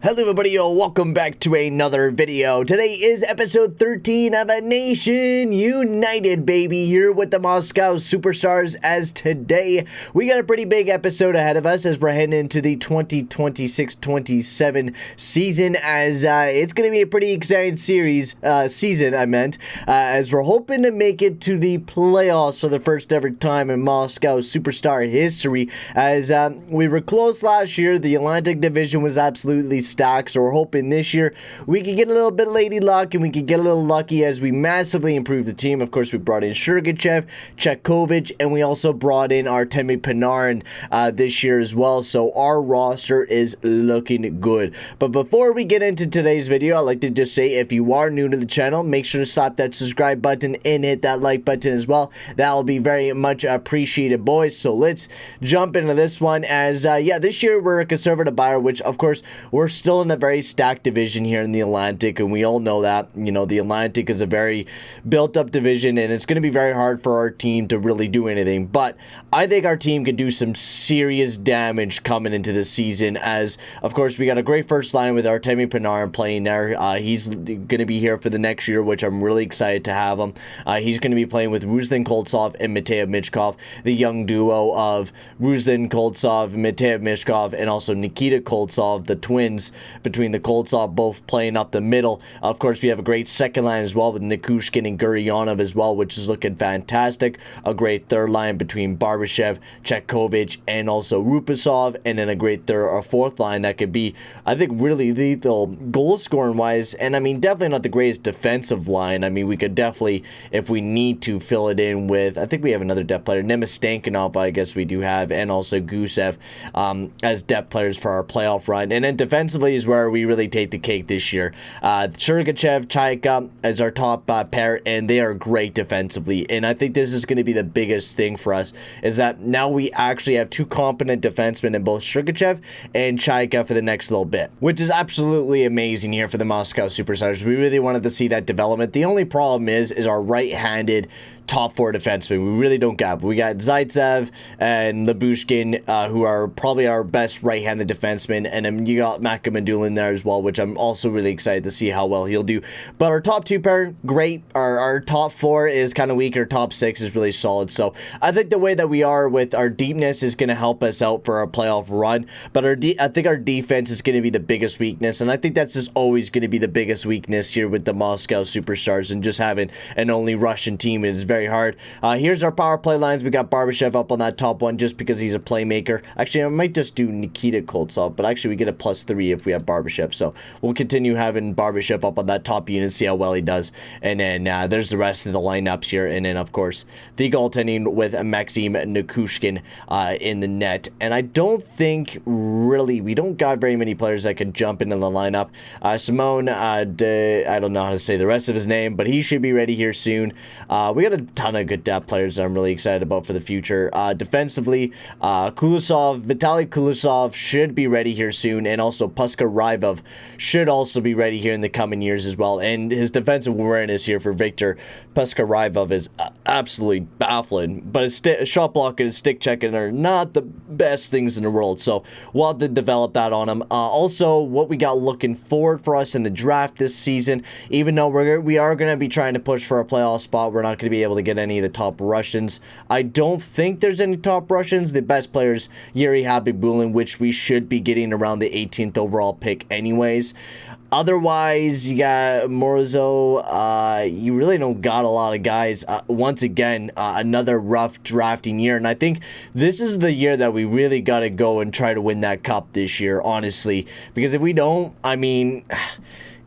Hello everybody, welcome back to another video. Today is episode 13 of A Nation United, baby, here with the Moscow Superstars. As today, we got a pretty big episode ahead of us as we're heading into the 2026-27 season, as it's going to be a pretty exciting season, as we're hoping to make it to the playoffs for the first ever time in Moscow Superstar history. As we were close last year, the Atlantic Division was absolutely stacked, so we're hoping this year we can get a little bit lady luck and we can get a little lucky as we massively improve the team. Of course, we brought in Sergachev, Chekhovich, and we also brought in Artemi Panarin this year as well, so our roster is looking good. But before we get into today's video, I'd like to just say, if you are new to the channel, make sure to slap that subscribe button and hit that like button as well. That will be very much appreciated, boys. So let's jump into this one, as this year we're a conservative buyer, which of course we're still in a very stacked division here in the Atlantic, and we all know that. You know, the Atlantic is a very built up division, and it's going to be very hard for our team to really do anything. But I think our team could do some serious damage coming into this season, as of course we got a great first line with Artemi Panarin playing there. He's going to be here for the next year, which I'm really excited to have him. He's going to be playing with Ruslan Koltsov and Mikhail Sergachev, the young duo of Ruslan Koltsov, Mikhail Sergachev, and also Nikita Koltsov, the twins between the Koltsov, both playing up the middle. Of course, we have a great second line as well with Nichushkin and Gurianov as well, which is looking fantastic. A great third line between Barbashev, Chekhovich, and also Rupasov, and then a great third or fourth line that could be, I think, really lethal goal scoring wise. And I mean, definitely not the greatest defensive line. I mean, we could definitely, if we need to, fill it in with, I think we have another depth player, Nemistankinov, I guess we do have, and also Gusev as depth players for our playoff run. And then defensively is where we really take the cake this year. Sergachev, Chaika as our top pair, and they are great defensively. And I think this is going to be the biggest thing for us, is that now we actually have two competent defensemen in both Sergachev and Chaika for the next little bit, which is absolutely amazing here for the Moscow Superstars. We really wanted to see that development. The only problem is our right-handed top four defensemen. We really don't got. We got Zaitsev and Lyubushkin, who are probably our best right-handed defensemen, and then you got Makamandul in there as well, which I'm also really excited to see how well he'll do. But our top two pair, great. Our top four is kind of weak. Our top six is really solid. So I think the way that we are with our deepness is going to help us out for our playoff run. But I think our defense is going to be the biggest weakness, and I think that's just always going to be the biggest weakness here with the Moscow Superstars, and just having an only Russian team is very hard. Here's our power play lines. We got Barbashev up on that top one just because he's a playmaker. Actually, I might just do Nikita Koltsov, but actually we get a +3 if we have Barbashev. So we'll continue having Barbashev up on that top unit, see how well he does. And then there's the rest of the lineups here. And then, of course, the goaltending with Maxim Nichushkin in the net. And I don't think really, we don't got very many players that can jump into the lineup. Simone, I don't know how to say the rest of his name, but he should be ready here soon. We got a ton of good depth players that I'm really excited about for the future. Defensively, Vitaly Kulusov should be ready here soon, and also Puska Rybov should also be ready here in the coming years as well. And his defensive awareness here for Victor Puska Rybov is absolutely baffling, but his shot block and his stick checking are not the best things in the world, so we'll have to develop that on him. Also, what we got looking forward for us in the draft this season, even though we are going to be trying to push for a playoff spot, we're not going to be able to get any of the top Russians. I don't think there's any top Russians. The best players, Yuri Habibulin, which we should be getting around the 18th overall pick anyways. Otherwise, you got Morozov. You really don't got a lot of guys. Once again, another rough drafting year. And I think this is the year that we really got to go and try to win that cup this year, honestly. Because if we don't, I mean,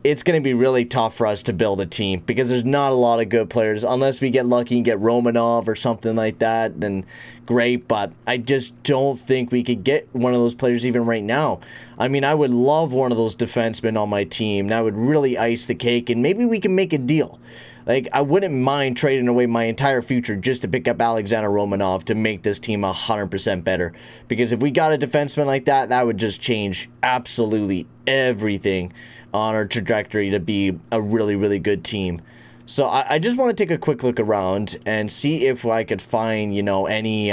it's going to be really tough for us to build a team, because there's not a lot of good players. Unless we get lucky and get Romanov or something like that, then great. But I just don't think we could get one of those players even right now. I mean, I would love one of those defensemen on my team. That would really ice the cake, and maybe we can make a deal. Like, I wouldn't mind trading away my entire future just to pick up Alexander Romanov to make this team 100% better. Because if we got a defenseman like that, that would just change absolutely everything on our trajectory to be a really, really good team. So I just want to take a quick look around and see if I could find, you know, any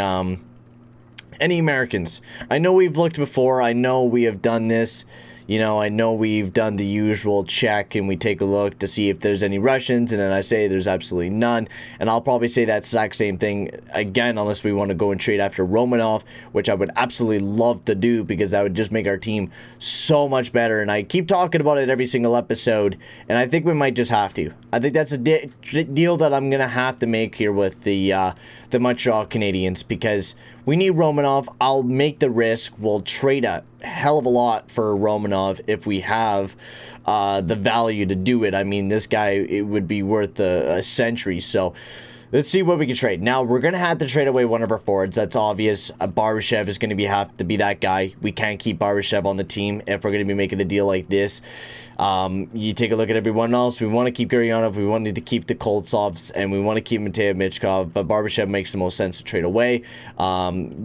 Americans. I know we've looked before. I know we have done this. I know we've done the usual check and we take a look to see if there's any Russians, and then I say there's absolutely none. And I'll probably say that exact same thing again, unless we want to go and trade after Romanov, which I would absolutely love to do, because that would just make our team so much better. And I keep talking about it every single episode, and I think we might just have to. I think that's a deal that I'm going to have to make here with the Montreal Canadiens, because we need Romanov. I'll make the risk. We'll trade a hell of a lot for Romanov if we have the value to do it. I mean, this guy, it would be worth a century. So let's see what we can trade. Now, we're going to have to trade away one of our forwards. That's obvious. Barbashev is going to have to be that guy. We can't keep Barbashev on the team if we're going to be making a deal like this. You take a look at everyone else. We want to keep Gurianov. We wanted to keep the Koltsovs, and we want to keep Mikhail Sergachev, but Barbashev makes the most sense to trade away,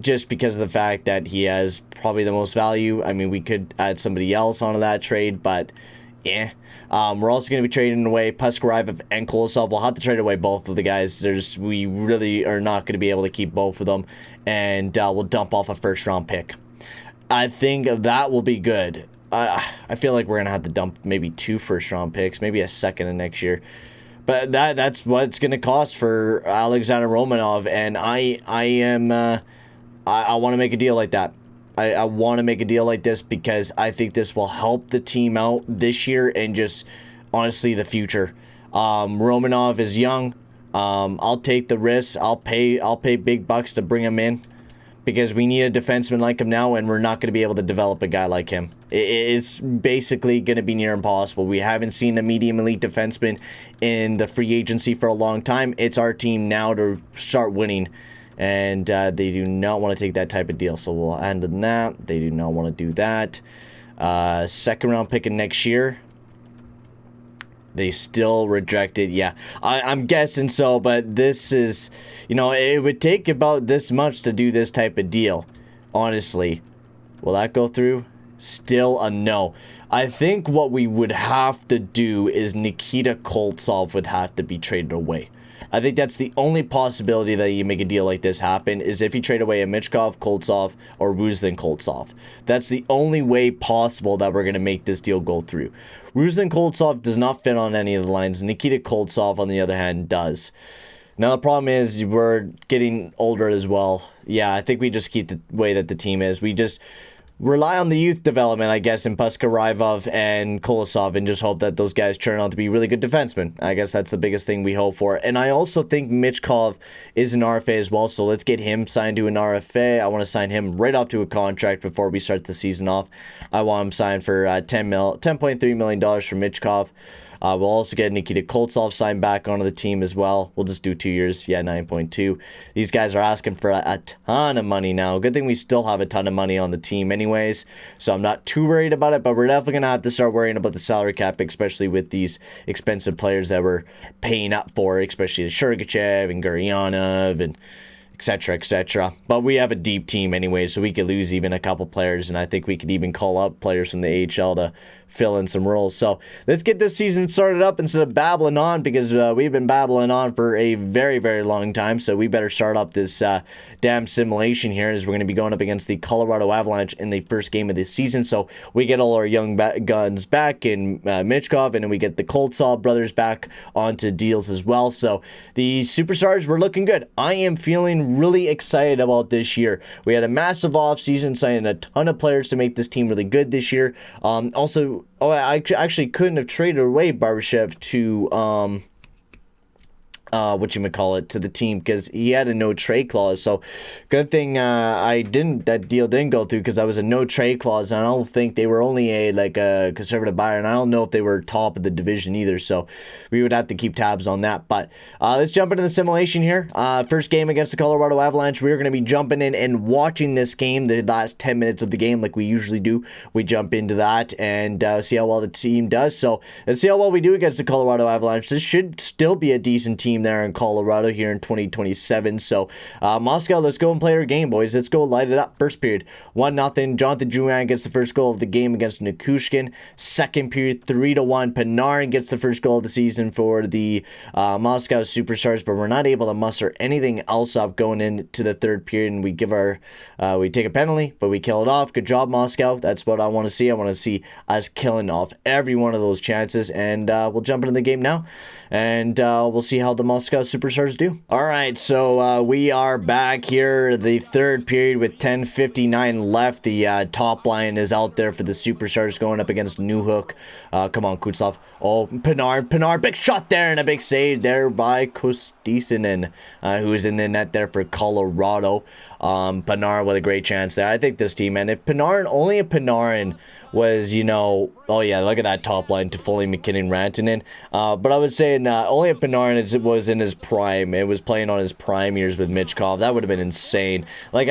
just because of the fact that he has probably the most value. I mean, we could add somebody else onto that trade, but yeah. We're also going to be trading away Puskariv and Kolosov. We'll have to trade away both of the guys. We really are not going to be able to keep both of them, and we'll dump off a first-round pick. I think that will be good. I feel like we're going to have to dump maybe 2 first-round picks, maybe a second in next year. But that's what it's going to cost for Alexander Romanov, and I want to make a deal like that. I want to make a deal like this because I think this will help the team out this year and just, honestly, the future. Romanov is young. I'll take the risks. I'll pay big bucks to bring him in, because we need a defenseman like him now, and we're not going to be able to develop a guy like him. It's basically going to be near impossible. We haven't seen a medium elite defenseman in the free agency for a long time. It's our team now to start winning, and they do not want to take that type of deal. So we'll end on that. They do not want to do that. Second round pick in next year. They still rejected. Yeah, I'm guessing so, but this is, it would take about this much to do this type of deal. Honestly, will that go through? Still a no. I think what we would have to do is Nikita Koltsov would have to be traded away. I think that's the only possibility that you make a deal like this happen, is if you trade away a Michkov, Koltsov, or Ruslan Koltsov. That's the only way possible that we're going to make this deal go through. Ruslan Koltsov does not fit on any of the lines. Nikita Koltsov, on the other hand, does. Now, the problem is we're getting older as well. Yeah, I think we just keep the way that the team is. We just rely on the youth development, I guess, in Puskarivov and Kolosov, and just hope that those guys turn out to be really good defensemen. I guess that's the biggest thing we hope for. And I also think Michkov is an RFA as well, so let's get him signed to an RFA. I want to sign him right off to a contract before we start the season off. I want him signed for $10.3 million for Michkov. We'll also get Nikita Koltsov signed back onto the team as well. We'll just do 2 years. Yeah, 9.2. These guys are asking for a ton of money now. Good thing we still have a ton of money on the team anyways, so I'm not too worried about it, but we're definitely going to have to start worrying about the salary cap, especially with these expensive players that we're paying up for, especially Sergachev and Gurianov and etc., etc. But we have a deep team anyway, so we could lose even a couple players, and I think we could even call up players from the AHL to fill in some roles. So let's get this season started up instead of babbling on, because we've been babbling on for a very, very long time. So we better start up this damn simulation here, as we're going to be going up against the Colorado Avalanche in the first game of this season. So we get all our young guns back in Michkov, and then we get the Koltsov brothers back onto deals as well. So the superstars were looking good. I am feeling really excited about this year. We had a massive offseason, signing a ton of players to make this team really good this year. I actually couldn't have traded away Barbashev to to the team, because he had a no trade clause. So good thing that deal didn't go through, because that was a no trade clause, and I don't think they were only a conservative buyer, and I don't know if they were top of the division either, so we would have to keep tabs on that. But let's jump into the simulation here. First game against the Colorado Avalanche. We're going to be jumping in and watching this game, the last 10 minutes of the game, like we usually do. We jump into that and see how well the team does. So let's see how well we do against the Colorado Avalanche. This should still be a decent team there in Colorado here in 2027. So Moscow, let's go and play our game, boys. Let's go light it up. First period, 1-0. Jonathan Drouin gets the first goal of the game against Nichushkin. Second period, 3-1. Panarin gets the first goal of the season for the Moscow Superstars, but we're not able to muster anything else up going into the third period, and we give our we take a penalty, but we kill it off. Good job, Moscow. That's what I want to see. I want to see us killing off every one of those chances, and we'll jump into the game now, and we'll see how the Moscow Superstars do. All right, so we are back here, the third period with 10:59 left. The top line is out there for the Superstars going up against Newhook. Come on, Kutsov. Oh, Panarin, big shot there and a big save there by Kostisinen, who is in the net there for Colorado. Panarin with a great chance there. I think this team, man, if Panarin was, you know, oh yeah, look at that top line, Toffoli, McKinnon, Rantanen. But I was saying only if Panarin was in his prime, it was playing on his prime years with Michkov, that would have been insane. Like,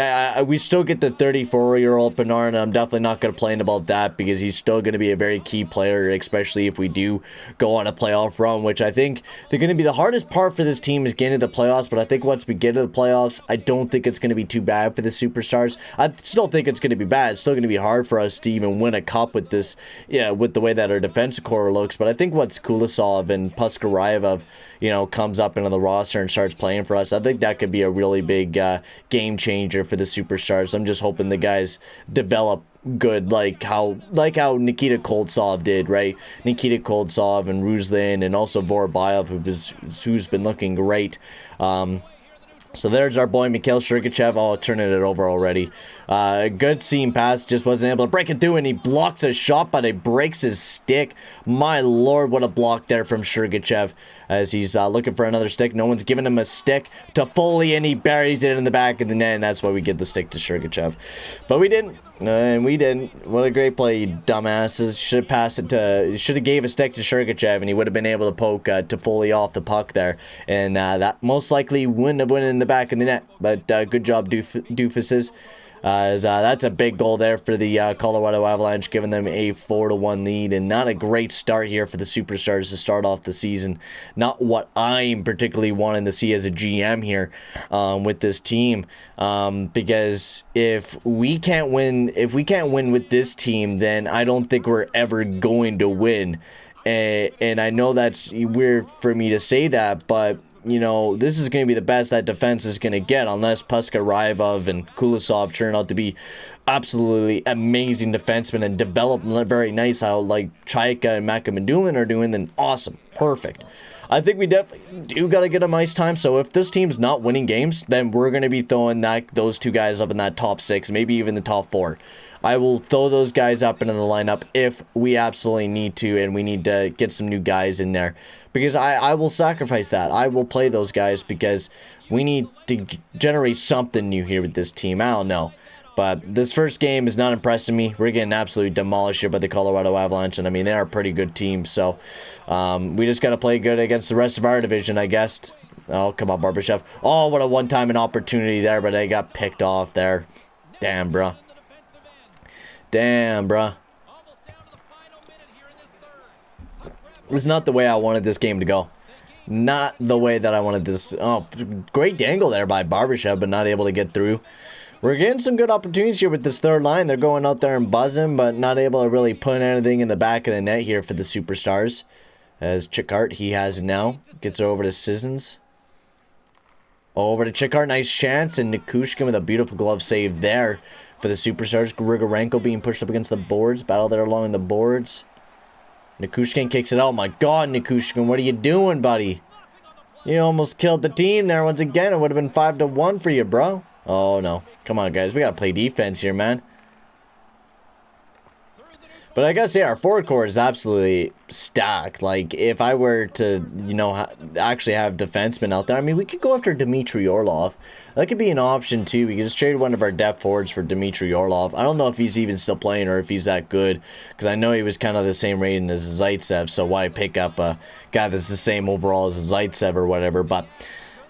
we still get the 34-year-old Panarin, and I'm definitely not going to complain about that because he's still going to be a very key player, especially if we do go on a playoff run, which I think they're going to be the hardest part for this team is getting to the playoffs. But I think once we get to the playoffs, I don't think it's going to be too bad for the Superstars. I still think it's going to be bad. It's still going to be hard for us to even win a cup with this, yeah, with the way that our defensive core looks. But I think once Kulisov and Puskarayev, you know, comes up into the roster and starts playing for us, I think that could be a really big game changer for the Superstars. I'm just hoping the guys develop good, like how Nikita Koltsov did, right? Nikita Koltsov and Ruslan and also Vorbayev, who's been looking great. So there's our boy Mikhail Sergachev. Oh, turning it over already. Good seam pass, just wasn't able to break it through, and he blocks a shot, but it breaks his stick. My lord, what a block there from Sergachev as he's looking for another stick. No one's giving him a stick to Foley, and he buries it in the back of the net, and that's why we get the stick to Sergachev. But we didn't, and we didn't. What a great play, you dumbasses. Should have passed it to, should have gave a stick to Sergachev, and he would have been able to poke to Foley off the puck there, and that most likely wouldn't have went in the back of the net. But good job, doofuses. That's a big goal there for the Colorado Avalanche, giving them a 4-1 lead, and not a great start here for the Superstars to start off the season. Not what I'm particularly wanting to see as a GM here with this team, because if we can't win with this team, then I don't think we're ever going to win. And I know that's weird for me to say that, but you know, this is going to be the best that defense is going to get unless Puskarayev and Kulisov turn out to be absolutely amazing defensemen and develop very nice how like Chaika and Makamadulin are doing, then awesome. Perfect. I think we definitely do got to get them ice time. So if this team's not winning games, then we're going to be throwing those two guys up in that top 6, maybe even the top 4. I will throw those guys up into the lineup if we absolutely need to, and we need to get some new guys in there. Because I will sacrifice that. I will play those guys because we need to generate something new here with this team. I don't know. But this first game is not impressing me. We're getting absolutely demolished here by the Colorado Avalanche. And I mean, they are a pretty good team. So we just got to play good against the rest of our division, I guess. Oh, come on, Barbashev. Oh, what a one-time opportunity there, but they got picked off there. Damn, bruh. Damn, bruh. This is not the way I wanted this game to go. Not the way that I wanted this. Oh, great dangle there by Barbashev, but not able to get through. We're getting some good opportunities here with this third line. They're going out there and buzzing, but not able to really put anything in the back of the net here for the Superstars. As Chikart, he has it now. Gets over to Sissons. Over to Chikart, nice chance, and Nichushkin with a beautiful glove save there for the Superstars. Grigorenko being pushed up against the boards. Battle there along the boards. Nichushkin kicks it out. Oh my god, Nichushkin, what are you doing, buddy? You almost killed the team there once again. It would have been 5-1 for you, bro. Oh no. Come on, guys. We gotta play defense here, man. But I gotta say, our forward core is absolutely stacked. Like, if I were to, you know, actually have defensemen out there, I mean, we could go after Dmitry Orlov. That could be an option, too. We could just trade one of our depth forwards for Dmitry Orlov. I don't know if he's even still playing or if he's that good, because I know he was kind of the same rating as Zaitsev, so why pick up a guy that's the same overall as Zaitsev or whatever, but...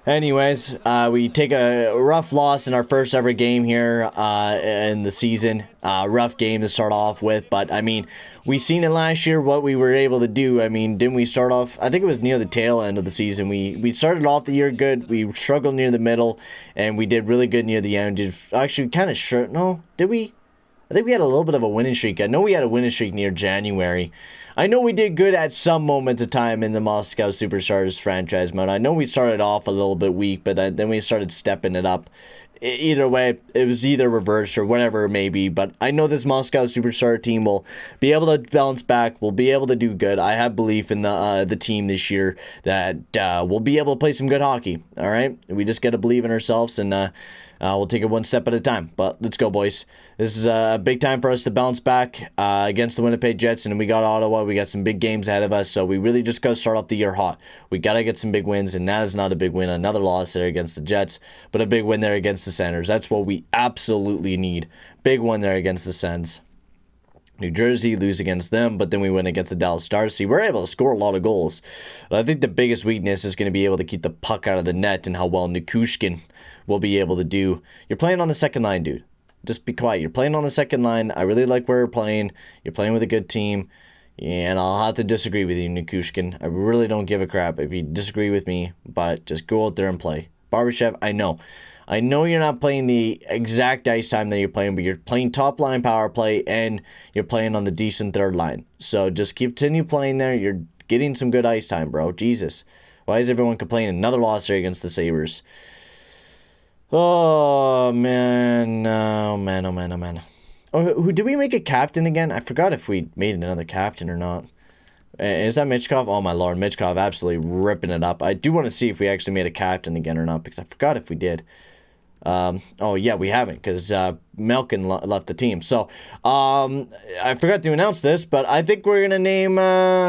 Anyways, we take a rough loss in our first ever game here in the season. Rough game to start off with, but I mean, we seen it last year what we were able to do. I mean, didn't we start off, I think it was near the tail end of the season. We started off the year good. We struggled near the middle, and we did really good near the end. Actually, kind of sure. No, did we? I think we had a little bit of a winning streak. I know we had a winning streak near January. I know we did good at some moments of time in the Moscow Superstars franchise mode. I know we started off a little bit weak, but then we started stepping it up. Either way, it was either reverse or whatever it may be. But I know this Moscow Superstar team will be able to bounce back. We'll be able to do good. I have belief in the team this year that we'll be able to play some good hockey. All right? We just got to believe in ourselves, and we'll take it one step at a time. But let's go, boys. This is a big time for us to bounce back against the Winnipeg Jets, and we got Ottawa. We got some big games ahead of us, so we really just got to start off the year hot. We got to get some big wins, and that is not a big win. Another loss there against the Jets, but a big win there against the Senators. That's what we absolutely need. Big one there against the Sens. New Jersey, lose against them, but then we win against the Dallas Stars. See, we're able to score a lot of goals. But I think the biggest weakness is going to be able to keep the puck out of the net and how well Nichushkin will be able to do. You're playing on the second line, dude. Just be quiet. You're playing on the second line. I really like where you're playing. You're playing with a good team. And I'll have to disagree with you, Nichushkin. I really don't give a crap if you disagree with me, but just go out there and play. Barbashev, I know. I know you're not playing the exact ice time that you're playing, but you're playing top line power play and you're playing on the decent third line. So just continue playing there. You're getting some good ice time, bro. Jesus. Why is everyone complaining? Another loss there against the Sabres. Oh, man. Oh, man. Oh, man. Oh, man. Oh, who did we make a captain again? I forgot if we made another captain or not. Is that Michkov? Oh, my lord. Michkov absolutely ripping it up. I do want to see if we actually made a captain again or not, because I forgot if we did. Oh, yeah, we haven't, because Malkin left the team. So, I forgot to announce this, but I think we're going to name,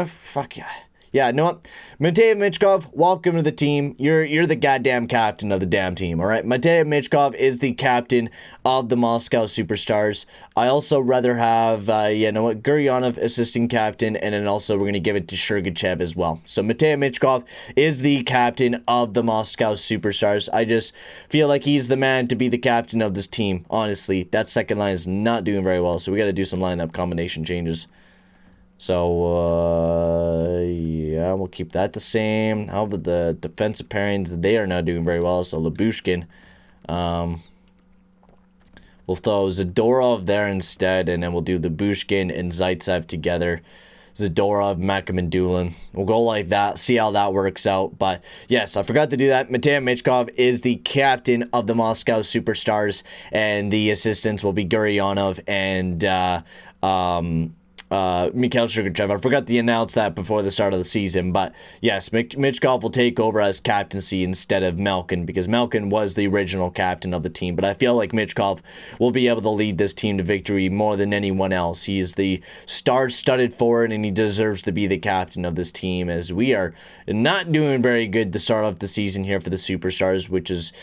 fuck yeah. Yeah, you know what? Matei Michkov, welcome to the team. You're the goddamn captain of the damn team, all right? Matei Michkov is the captain of the Moscow Superstars. I also rather have, you know what, Gurianov assistant captain, and then also we're going to give it to Sergachev as well. So Matei Michkov is the captain of the Moscow Superstars. I just feel like he's the man to be the captain of this team, honestly. That second line is not doing very well, so we got to do some lineup combination changes. So, yeah, we'll keep that the same. How about the defensive pairings? They are not doing very well. So, Lyubushkin. We'll throw Zadorov there instead, and then we'll do Lyubushkin and Zaitsev together. Zadorov, Makamandulin. We'll go like that, see how that works out. But, yes, I forgot to do that. Matei Michkov is the captain of the Moscow Superstars, and the assistants will be Gurianov and, Mikhail Sergachev. I forgot to announce that before the start of the season, but yes, Michkov will take over as captaincy instead of Malkin, because Malkin was the original captain of the team, but I feel like Michkov will be able to lead this team to victory more than anyone else. He's the star-studded forward, and he deserves to be the captain of this team, as we are not doing very good to start off the season here for the Superstars, which is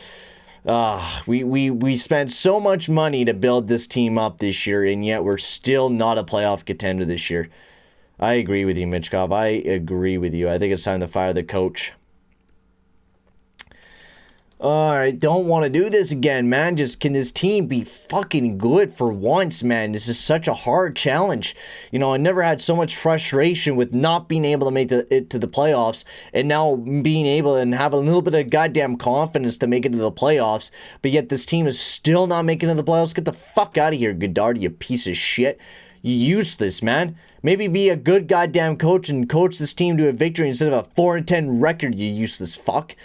we spent so much money to build this team up this year, and yet we're still not a playoff contender this year. I agree with you, Michkov. I agree with you. I think it's time to fire the coach. Alright, don't want to do this again, man. Just, can this team be fucking good for once, man? This is such a hard challenge. You know, I never had so much frustration with not being able to make it to the playoffs, and now being able and have a little bit of goddamn confidence to make it to the playoffs, but yet this team is still not making it to the playoffs. Get the fuck out of here, Godard, you piece of shit. You useless, man. Maybe be a good goddamn coach and coach this team to a victory instead of a 4-10 record, you useless fuck.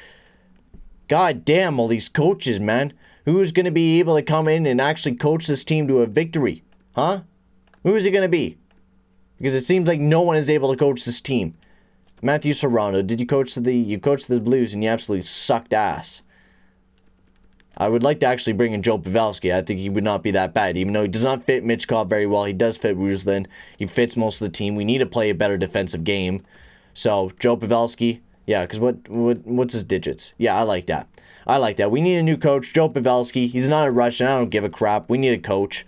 God damn, all these coaches, man. Who's going to be able to come in and actually coach this team to a victory? Huh? Who is it going to be? Because it seems like no one is able to coach this team. Matthew Serrano, did you coach the Blues and you absolutely sucked ass? I would like to actually bring in Joe Pavelski. I think he would not be that bad. Even though he does not fit Michkov very well, he does fit Ruslan. He fits most of the team. We need to play a better defensive game. So, Joe Pavelski. Yeah, because what's his digits? Yeah, I like that. I like that. We need a new coach, Joe Pavelski. He's not a Russian. I don't give a crap. We need a coach.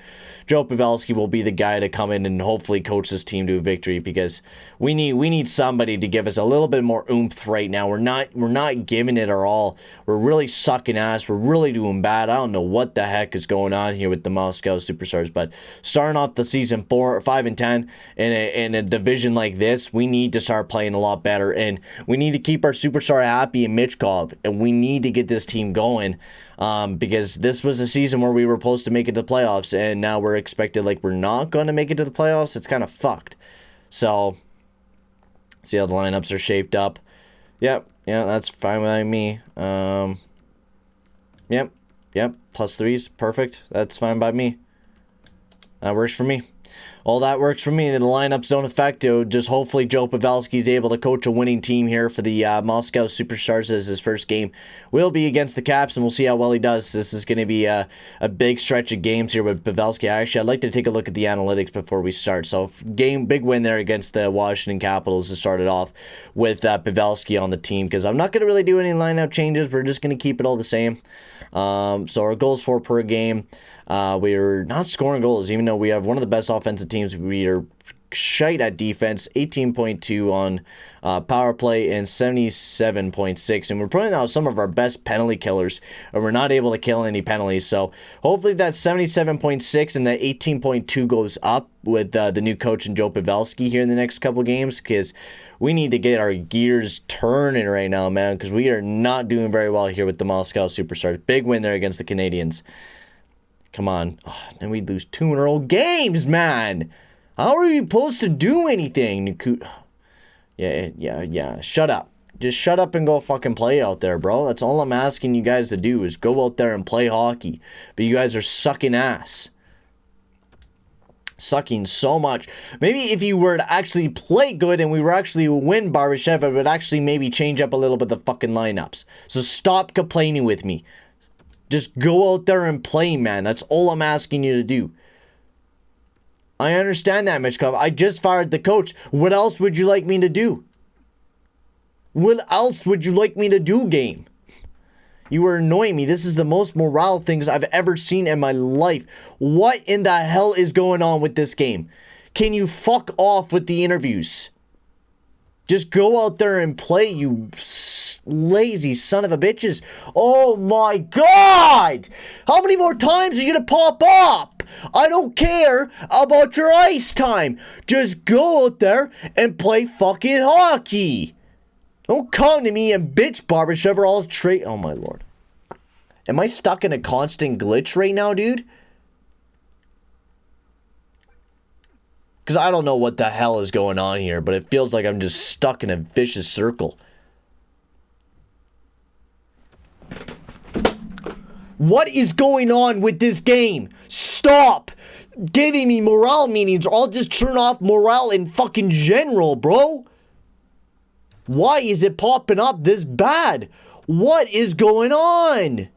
Joe Pavelski will be the guy to come in and hopefully coach this team to a victory, because we need somebody to give us a little bit more oomph right now. We're not giving it our all. We're really sucking ass. We're really doing bad. I don't know what the heck is going on here with the Moscow Superstars, but starting off the season 5-10 in a division like this, we need to start playing a lot better, and we need to keep our superstar happy in Michkov, and we need to get this team going. Because this was a season where we were supposed to make it to the playoffs, and now we're expected like we're not going to make it to the playoffs. It's kind of fucked. So, see how the lineups are shaped up. Yep, yeah, that's fine with me. Yep, +3s, perfect. That's fine by me. That works for me. All that works for me. The lineups don't affect it. Just hopefully Joe Pavelski is able to coach a winning team here for the Moscow Superstars, as his first game will be against the Caps, and we'll see how well he does. This is going to be a big stretch of games here with Pavelski. Actually, I'd like to take a look at the analytics before we start. So, big win there against the Washington Capitals to start it off with Pavelski on the team, because I'm not going to really do any lineup changes. We're just going to keep it all the same. So our goals for per game. We're not scoring goals, even though we have one of the best offensive teams. We are shite at defense, 18.2 on power play and 77.6. And we're putting out some of our best penalty killers, and we're not able to kill any penalties. So hopefully that 77.6 and that 18.2 goes up with the new coach and Joe Pavelski here in the next couple games, because we need to get our gears turning right now, man, because we are not doing very well here with the Moscow Superstars. Big win there against the Canadiens. Come on. Oh, then we lose 2 in a row games, man. How are we supposed to do anything? Yeah. Shut up. Just shut up and go fucking play out there, bro. That's all I'm asking you guys to do, is go out there and play hockey. But you guys are sucking ass. Sucking so much. Maybe if you were to actually play good and we were actually win Barbashev, I would actually maybe change up a little bit the fucking lineups. So stop complaining with me. Just go out there and play, man. That's all I'm asking you to do. I understand that, Michkov. I just fired the coach. What else would you like me to do? What else would you like me to do, game? You are annoying me. This is the most morale things I've ever seen in my life. What in the hell is going on with this game? Can you fuck off with the interviews? Just go out there and play, you lazy son of a bitches. Oh my God! How many more times are you gonna pop up? I don't care about your ice time. Just go out there and play fucking hockey. Don't come to me and bitch Barbashev or all trade. Oh my Lord. Am I stuck in a constant glitch right now, dude? Because I don't know what the hell is going on here, but it feels like I'm just stuck in a vicious circle. What is going on with this game? Stop giving me morale meetings, or I'll just turn off morale in fucking general, bro. Why is it popping up this bad? What is going on?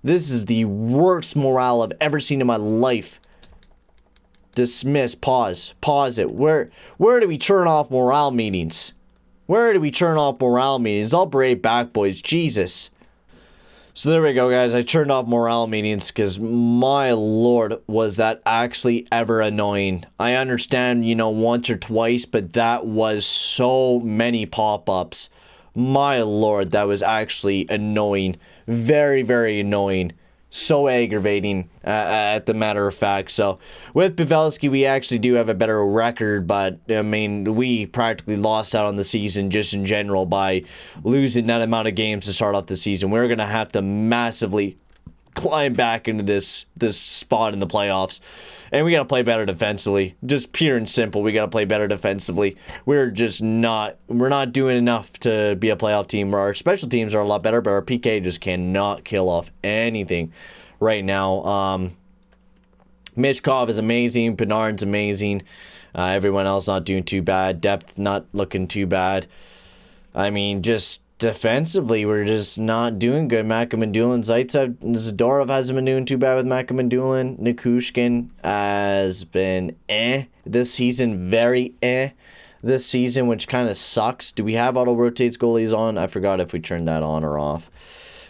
This is the worst morale I've ever seen in my life. Dismiss, pause it. Where do we turn off morale meetings? Where do we turn off morale meetings? I'll be right back, boys. Jesus. So there we go, guys. I turned off morale meetings because, my Lord, was that actually ever annoying. I understand, once or twice, but that was so many pop-ups. My Lord, that was actually annoying. Very, very annoying. So aggravating, at the matter of fact. So, with Pavelski, we actually do have a better record, but, I mean, we practically lost out on the season just in general by losing that amount of games to start off the season. We're going to have to massively climb back into this spot in the playoffs. And we got to play better defensively. Just pure and simple, we got to play better defensively. We're not doing enough to be a playoff team. Our special teams are a lot better, but our PK just cannot kill off anything right now. Michkov is amazing. Panarin's amazing. Everyone else not doing too bad. Depth not looking too bad. I mean, just defensively, we're just not doing good. Mikheyev, Zaitsev, Zadorov hasn't been doing too bad with Nichushkin has been this season, very this season, which kind of sucks. Do we have auto rotates goalies on? I forgot if we turned that on or off.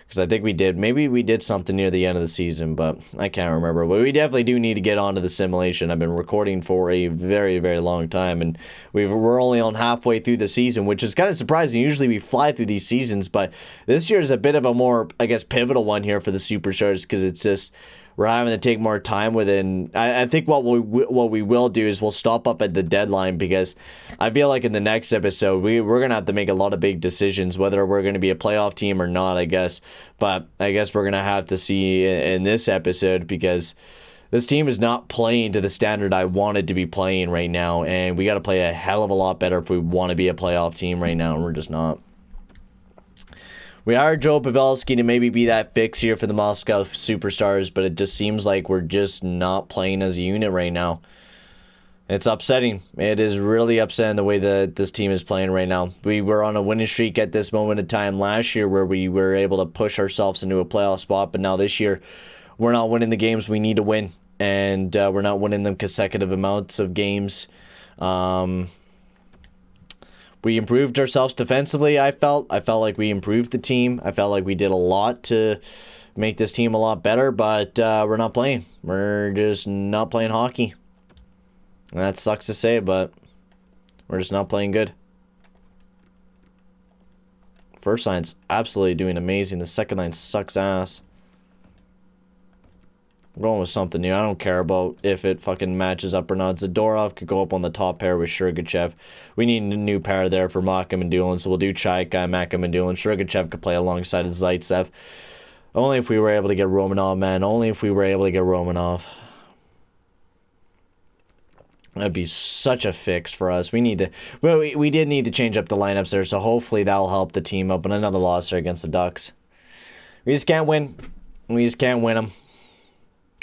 Because I think we did. Maybe we did something near the end of the season, but I can't remember. But we definitely do need to get onto the simulation. I've been recording for a very, very long time, and we're only on halfway through the season, which is kind of surprising. Usually we fly through these seasons, but this year is a bit of a more, I guess, pivotal one here for the Superstars, because it's just we're having to take more time with it. And I think what we will do is we'll stop up at the deadline, because I feel like in the next episode we're gonna have to make a lot of big decisions, whether we're gonna be a playoff team or not, I guess. But I guess we're gonna have to see in this episode, because this team is not playing to the standard I wanted to be playing right now, and we got to play a hell of a lot better if we want to be a playoff team right now, and we're just not. We hired Joe Pavelski to maybe be that fix here for the Moscow Superstars, but it just seems like we're just not playing as a unit right now. It's upsetting. It is really upsetting the way that this team is playing right now. We were on a winning streak at this moment in time last year, where we were able to push ourselves into a playoff spot, but now this year we're not winning the games we need to win, and we're not winning them consecutive amounts of games. We improved ourselves defensively, I felt. I felt like we improved the team. I felt like we did a lot to make this team a lot better, but we're not playing. We're just not playing hockey. And that sucks to say, but we're just not playing good. First line's absolutely doing amazing. The second line sucks ass. I'm going with something new. I don't care about if it fucking matches up or not. Zadorov could go up on the top pair with Sergachev. We need a new pair there for Malkin and Doolin, so we'll do Chaika, Malkin and Doolin. Sergachev could play alongside of Zaitsev. Only if we were able to get Romanov, man. Only if we were able to get Romanov. That'd be such a fix for us. We need to... Well, we did need to change up the lineups there, so hopefully that'll help the team up. And another loss there against the Ducks. We just can't win. We just can't win them.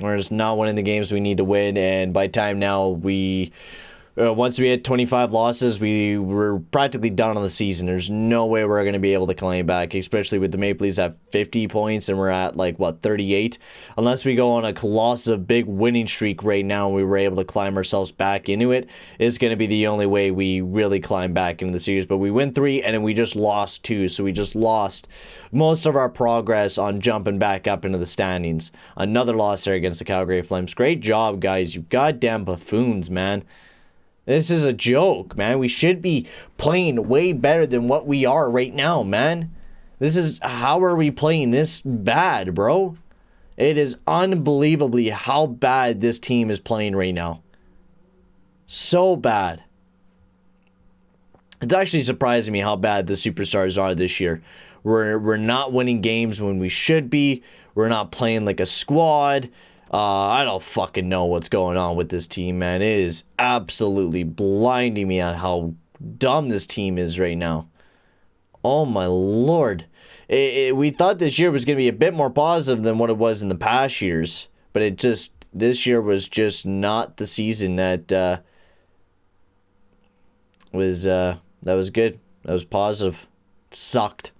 We're just not winning the games we need to win, and by time now, once we had 25 losses, we were practically done on the season. There's no way we're going to be able to claim back, especially with the Maple Leafs at 50 points, and we're at, 38? Unless we go on a colossal big winning streak right now, and we were able to climb ourselves back into it, it's going to be the only way we really climb back into the series. But we win 3, and then we just lost 2, so we just lost most of our progress on jumping back up into the standings. Another loss there against the Calgary Flames. Great job, guys. You goddamn buffoons, man. This is a joke, man. We should be playing way better than what we are right now, man. How are we playing this bad, bro? It is unbelievably how bad this team is playing right now. So bad. It's actually surprising me how bad the Superstars are this year. We're not winning games when we should be. We're not playing like a squad. I don't fucking know what's going on with this team, man. It is absolutely blinding me on how dumb this team is right now. Oh, my Lord. We thought this year was going to be a bit more positive than what it was in the past years. But this year was just not the season that was good. That was positive. It sucked.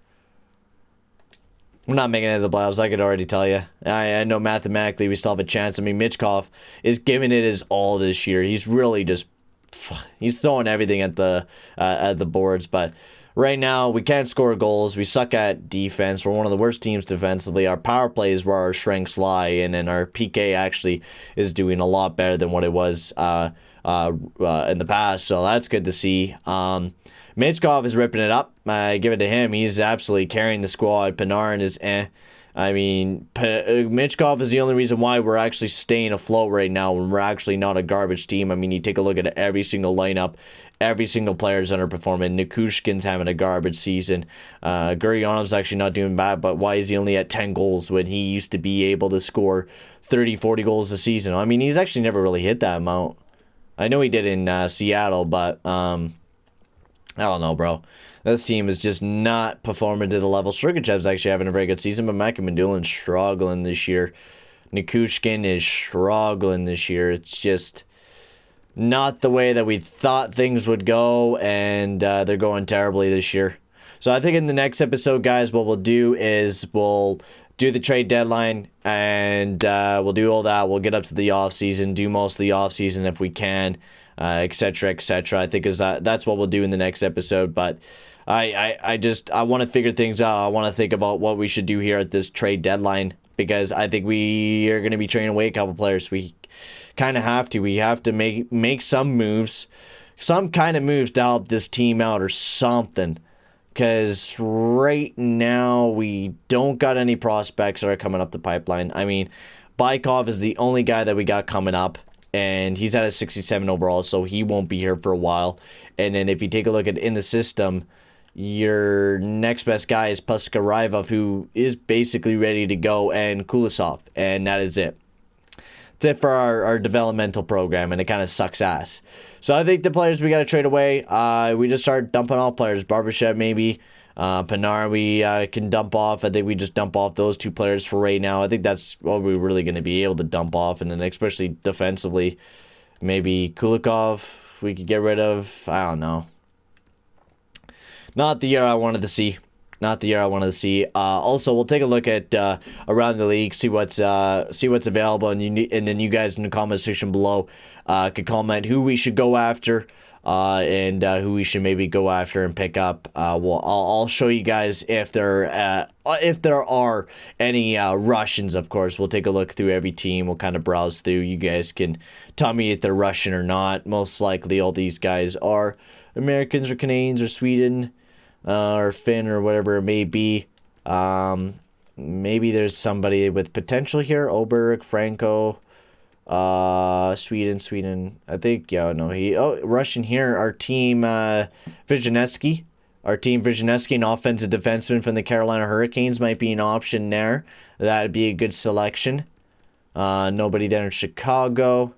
We're not making it into the playoffs, I could already tell you. I know mathematically we still have a chance. I mean, Michkov is giving it his all this year. He's really just... He's throwing everything at the boards. But right now, we can't score goals. We suck at defense. We're one of the worst teams defensively. Our power play is where our strengths lie. And then our PK actually is doing a lot better than what it was in the past. So that's good to see. Michkov is ripping it up. I give it to him. He's absolutely carrying the squad. Panarin is I mean, Michkov is the only reason why we're actually staying afloat right now when we're actually not a garbage team. I mean, you take a look at every single lineup. Every single player is underperforming. Nichushkin's having a garbage season. Gurianov's actually not doing bad, but why is he only at 10 goals when he used to be able to score 30, 40 goals a season? I mean, he's actually never really hit that amount. I know he did in Seattle, but... I don't know, bro. This team is just not performing to the level. Sergachev's actually having a very good season, but Malkin and Doolin struggling this year. Nichushkin is struggling this year. It's just not the way that we thought things would go, and they're going terribly this year. So I think in the next episode, guys, what we'll do is we'll do the trade deadline, and we'll do all that. We'll get up to the off season, do most of the off season if we can, etc., etc. I think that's what we'll do in the next episode. But I want to figure things out. I want to think about what we should do here at this trade deadline, because I think we are going to be trading away a couple players. We kind of have to. We have to make some moves, some kind of moves to help this team out or something. Because right now, we don't got any prospects that are coming up the pipeline. I mean, Bykov is the only guy that we got coming up, and he's at a 67 overall, so he won't be here for a while. And then if you take a look at in the system, your next best guy is Puskarivov, who is basically ready to go, and Kulisov, and that is it. That's it for our developmental program, and it kind of sucks ass. So I think the players we got to trade away, we just start dumping off players. Barbashev maybe, Panarin we can dump off. I think we just dump off those two players for right now. I think that's what we're really going to be able to dump off, and then especially defensively, maybe Kulikov we could get rid of. I don't know. Not the year I wanted to see. Not the year I wanted to see. Also, we'll take a look at around the league, see what's available, and then you guys in the comment section below could comment who we should go after, and who we should maybe go after and pick up. I'll show you guys if there are any Russians. Of course, we'll take a look through every team. We'll kind of browse through. You guys can tell me if they're Russian or not. Most likely, all these guys are Americans or Canadians or Sweden. Or Finn or whatever it may be. Maybe there's somebody with potential here. Oberg, Franco, Sweden. I think, Russian here. Vizhnevsky. Our team Vizhnevsky, an offensive defenseman from the Carolina Hurricanes, might be an option there. That'd be a good selection. Nobody there in Chicago.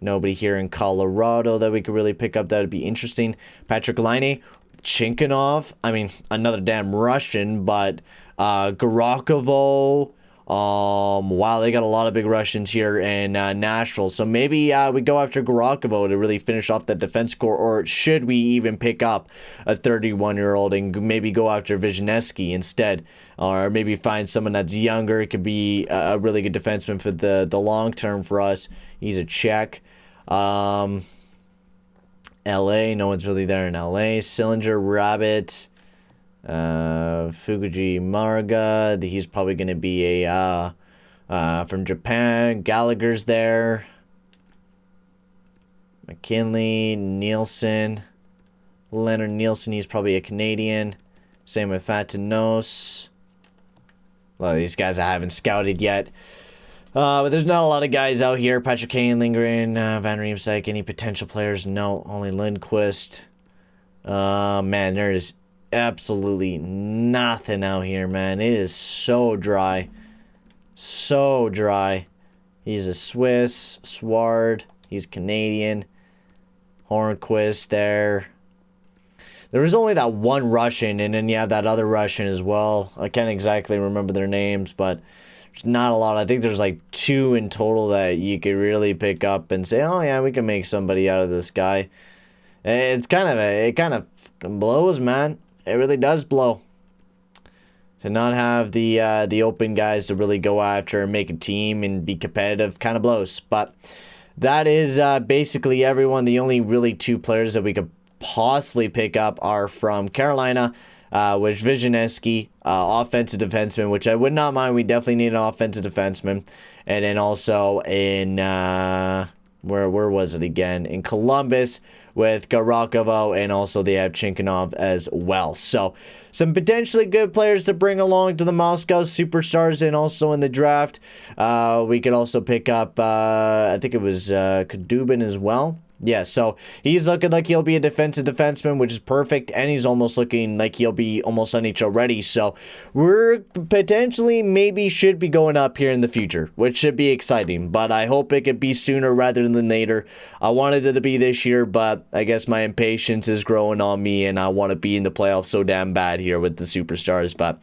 Nobody here in Colorado that we could really pick up. That'd be interesting. Patrick Laine. Chinkinov, I mean, another damn Russian, but Garakovo, wow, they got a lot of big Russians here in Nashville, so maybe we go after Garakovo to really finish off the defense core, or should we even pick up a 31-year-old and maybe go after Vizhnevsky instead, or maybe find someone that's younger. It could be a really good defenseman for the long term for us. He's a Czech. LA, no one's really there in LA. Sillinger, Rabbit, Fukuji Marga, he's probably going to be a from Japan. Gallagher's there. McKinley, Nielsen, Leonard Nielsen, he's probably a Canadian. Same with Fatinos. A lot of these guys I haven't scouted yet. But there's not a lot of guys out here. Patrick Kane, Lindgren, Van Riemsdyk, any potential players? No, only Lindquist. Man, there is absolutely nothing out here, man. It is so dry. So dry. He's a Swiss. Sward. He's Canadian. Hornquist there. There was only that one Russian, and then you have that other Russian as well. I can't exactly remember their names, but not a lot. I think there's like 2 in total that you could really pick up and say, oh yeah, we can make somebody out of this guy. It kind of blows, man. It really does blow to not have the open guys to really go after and make a team and be competitive. Kind of blows. But that is basically everyone. The only really 2 players that we could possibly pick up are from Carolina, with Vizhnevsky, offensive defenseman, which I would not mind. We definitely need an offensive defenseman. And then also in, where was it again? In Columbus with Garakovo, and also they have Chinkinov as well. So some potentially good players to bring along to the Moscow Superstars, and also in the draft. We could also pick up, I think it was Kadubin as well. Yeah, so he's looking like he'll be a defensive defenseman, which is perfect, and he's almost looking like he'll be almost NHL ready, so we're potentially maybe should be going up here in the future, which should be exciting, but I hope it could be sooner rather than later. I wanted it to be this year, but I guess my impatience is growing on me, and I want to be in the playoffs so damn bad here with the Superstars, but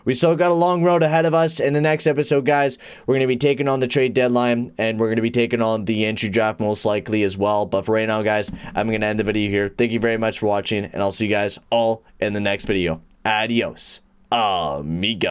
we still got a long road ahead of us. In the next episode, guys, we're going to be taking on the trade deadline, and we're going to be taking on the entry draft most likely as well. But for right now, guys, I'm going to end the video here. Thank you very much for watching, and I'll see you guys all in the next video. Adios, amigo.